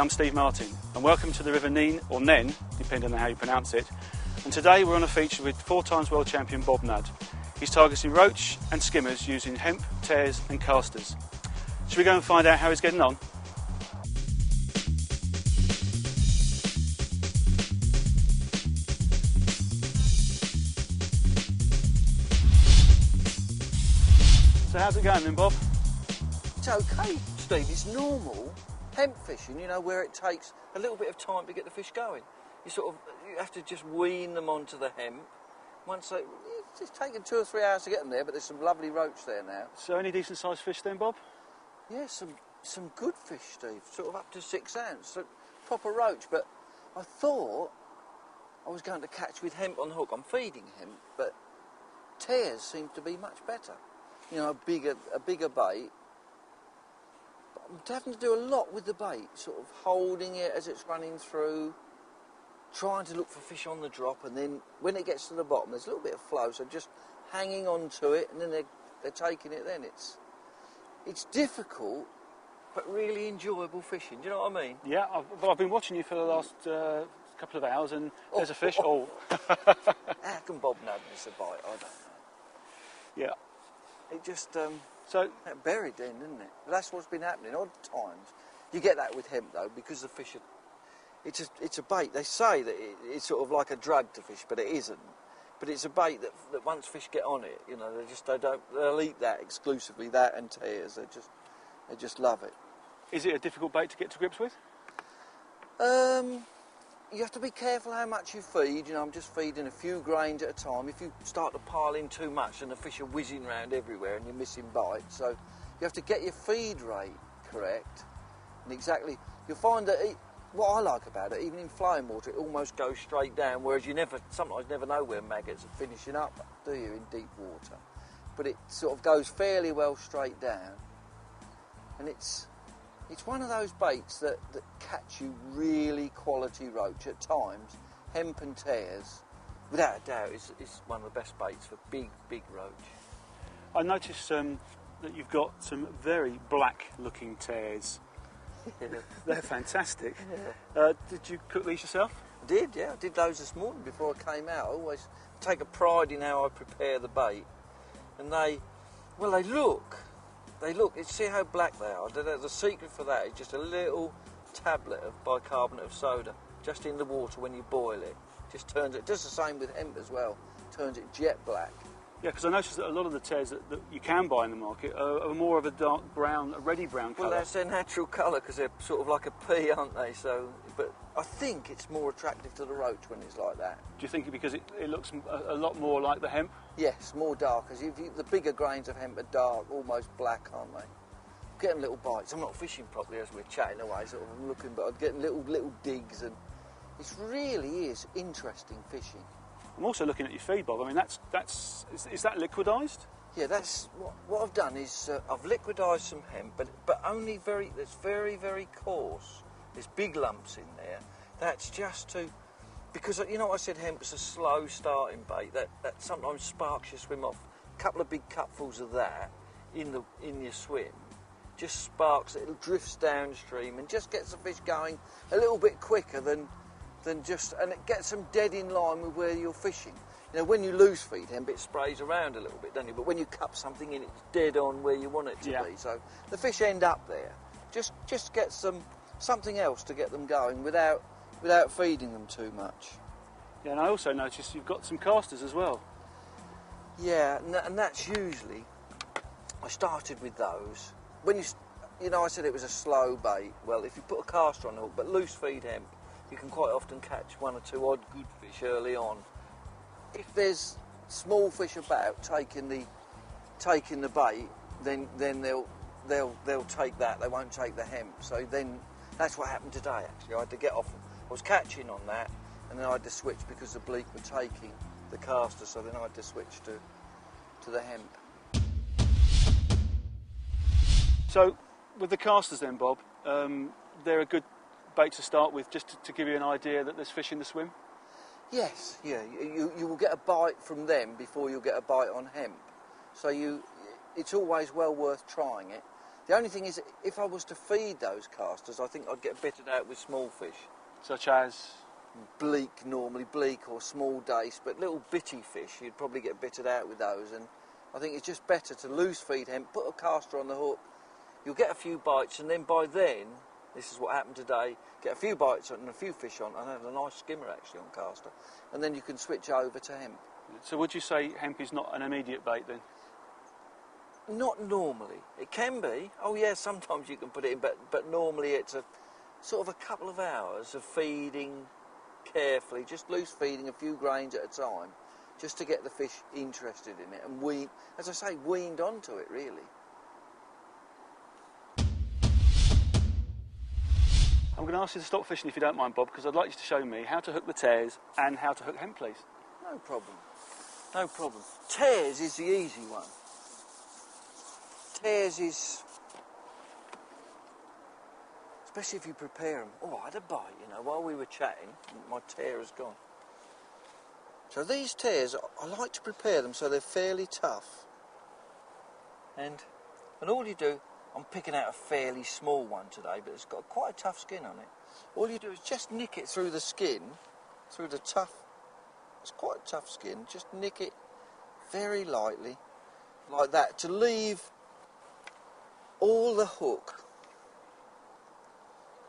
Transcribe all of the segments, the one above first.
I'm Steve Martin and welcome to the River Nene, or Nen, depending on how you pronounce it. And today we're on a feature with 4-time world champion Bob Nudd. He's targeting roach and skimmers using hemp, tears and casters. Should we go and find out how he's getting on? So how's it going then, Bob? It's okay, Steve. It's normal hemp fishing, you know, where it takes a little bit of time to get the fish going. You have to just wean them onto the hemp. It's taken 2 or 3 hours to get them there, but there's some lovely roach there now. So any decent sized fish then, Bob? Yeah, some good fish, Steve. Sort of up to 6 ounce, so proper roach. But I thought I was going to catch with hemp on the hook. I'm feeding hemp, but tears seem to be much better. You know, a bigger bait. But I'm having to do a lot with the bait, sort of holding it as it's running through, trying to look for fish on the drop, and then when it gets to the bottom, there's a little bit of flow, so just hanging on to it, and then they're taking it. Then it's difficult, but really enjoyable fishing. Do you know what I mean? Yeah, I've been watching you for the last couple of hours, and there's a fish. Oh. How can Bob Nudd miss a bite? I don't know. Yeah. It just so buried then, didn't it? That's what's been happening. Odd times. You get that with hemp though, because the fish are. It's a bait. They say that it's sort of like a drug to fish, but it isn't. But it's a bait that once fish get on it, you know, they'll eat that exclusively, that and tears. They just love it. Is it a difficult bait to get to grips with? You have to be careful how much you feed. You know, I'm just feeding a few grains at a time. If you start to pile in too much, and the fish are whizzing around everywhere, and you're missing bites, so you have to get your feed rate correct. And exactly, you'll find that what I like about it, even in flowing water, it almost goes straight down. Whereas you sometimes never know where maggots are finishing up, do you, in deep water? But it sort of goes fairly well straight down, and it's one of those baits that catch you really quality roach at times. Hemp and tears, without a doubt, is one of the best baits for big roach. I noticed that you've got some very black-looking tears. Yeah. They're fantastic. Yeah. Did you cook these yourself? I did, yeah. I did those this morning before I came out. I always take a pride in how I prepare the bait, and they look, see how black they are. The secret for that is just a little tablet of bicarbonate of soda just in the water when you boil it. Just turns it, just the same with hemp as well, turns it jet black. Yeah, because I noticed that a lot of the tears that you can buy in the market are more of a dark brown, a reddy brown colour. Well, that's their natural colour because they're sort of like a pea, aren't they? So, but I think it's more attractive to the roach when it's like that. Do you think because it looks a lot more like the hemp? Yes, more dark. Because the bigger grains of hemp are dark, almost black, aren't they? I'm getting little bites. I'm not fishing properly as we're chatting away, sort of I'm looking, but I'm getting little digs, and it really is interesting fishing. I'm also looking at your feed, Bob. I mean, is that liquidised? Yeah, that's what I've done is I've liquidised some hemp, but only it's very coarse. There's big lumps in there. That's just because you know I said hemp's a slow starting bait. That sometimes sparks your swim off. A couple of big cupfuls of that in your swim just sparks it. It drifts downstream and just gets the fish going a little bit quicker than and it gets them dead in line with where you're fishing. You know, when you loose feed hemp, it sprays around a little bit, don't you? But when you cup something in, it's dead on where you want it to be. So the fish end up there. Just get something else to get them going without feeding them too much. Yeah, and I also noticed you've got some casters as well. Yeah, and that's usually, I started with those. When you know, I said it was a slow bait. Well, if you put a caster on the hook, but loose feed hemp, you can quite often catch 1 or 2 odd good fish early on. If there's small fish about taking the bait, then they'll take that. They won't take the hemp. So then that's what happened today. Actually, I had to get off. I was catching on that, and then I had to switch because the bleak were taking the caster. So then I had to switch to the hemp. So with the casters then, Bob, they're a good bait to start with, just to give you an idea that there's fish in the swim? Yes, yeah. You will get a bite from them before you'll get a bite on hemp. So it's always well worth trying it. The only thing is, if I was to feed those casters, I think I'd get bitted out with small fish. Such as? Bleak, normally bleak or small dace, but little bitty fish, you'd probably get bitted out with those. And I think it's just better to loose feed hemp, put a caster on the hook, you'll get a few bites, and then by then, this is what happened today, get a few bites and a few fish on, and I had a nice skimmer actually on caster, and then you can switch over to hemp. So would you say hemp is not an immediate bait then? Not normally. It can be. Oh yeah, sometimes you can put it in, but normally it's a sort of a couple of hours of feeding carefully, just loose feeding a few grains at a time, just to get the fish interested in it and as I say, weaned onto it really. I'm going to ask you to stop fishing if you don't mind, Bob, because I'd like you to show me how to hook the tears and how to hook hemp, please. No problem. No problem. Tears is the easy one. Tears is, especially if you prepare them. Oh, I had a bite, you know, while we were chatting, my tear has gone. So these tears, I like to prepare them so they're fairly tough. And all you do, I'm picking out a fairly small one today, but it's got quite a tough skin on it. All you do is just nick it through the skin, through the tough, it's quite a tough skin, just nick it very lightly, like that, to leave all the hook.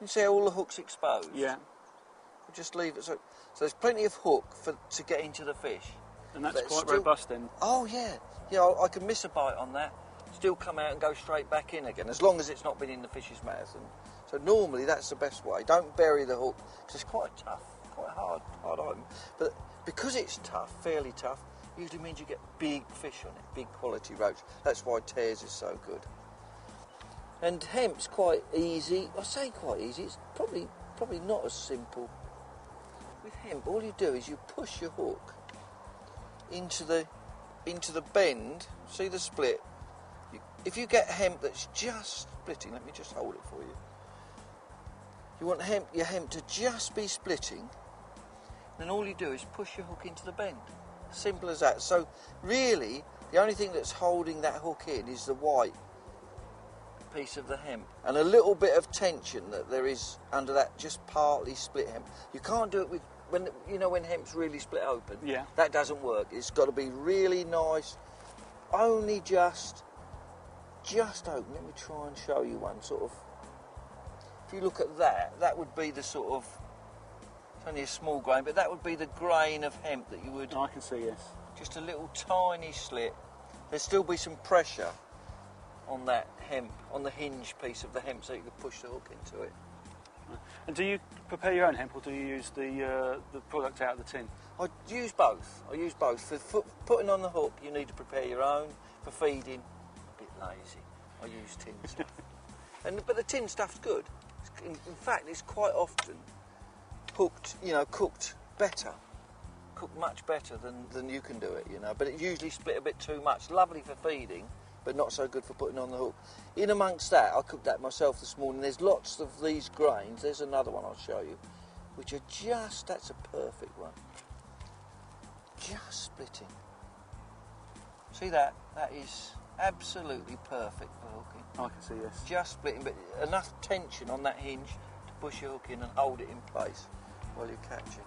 You see how all the hook's exposed? Yeah. Just leave it so there's plenty of hook to get into the fish. And that's quite robust then? Oh yeah, yeah. I can miss a bite on that, still come out and go straight back in again, as long as it's not been in the fish's mouth. And so normally that's the best way. Don't bury the hook, because it's quite tough, quite hard item. But because it's tough, fairly tough, usually means you get big fish on it, big quality roach. That's why tears is so good. And hemp's quite easy. I say quite easy. It's probably not as simple. With hemp, all you do is you push your hook into the bend. See the split? If you get hemp that's just splitting, let me just hold it for you. You want your hemp to just be splitting. Then all you do is push your hook into the bend. Simple as that. So really, the only thing that's holding that hook in is the white piece of the hemp and a little bit of tension that there is under that just partly split hemp. You can't do it with when hemp's really split open. Yeah. That doesn't work. It's got to be really nice, only just open. Let me try and show you one sort of. If you look at that would be the sort of, it's only a small grain, but that would be the grain of hemp that you would. I can see, yes. Just a little tiny slit. There'd still be some pressure on that hemp, on the hinge piece of the hemp, so you could push the hook into it. And do you prepare your own hemp, or do you use the product out of the tin? I use both. For putting on the hook, you need to prepare your own. For feeding, a bit lazy. I use tin stuff. But the tin stuff's good. In fact, it's quite often cooked better. Cooked much better than you can do it, But it usually split a bit too much. Lovely for feeding, but not so good for putting on the hook. In amongst that, I cooked that myself this morning. There's lots of these grains. There's another one I'll show you, which are that's a perfect one. Just splitting. See that? That is absolutely perfect for hooking. I can see, yes. Just splitting, but enough tension on that hinge to push your hook in and hold it in place while you're catching.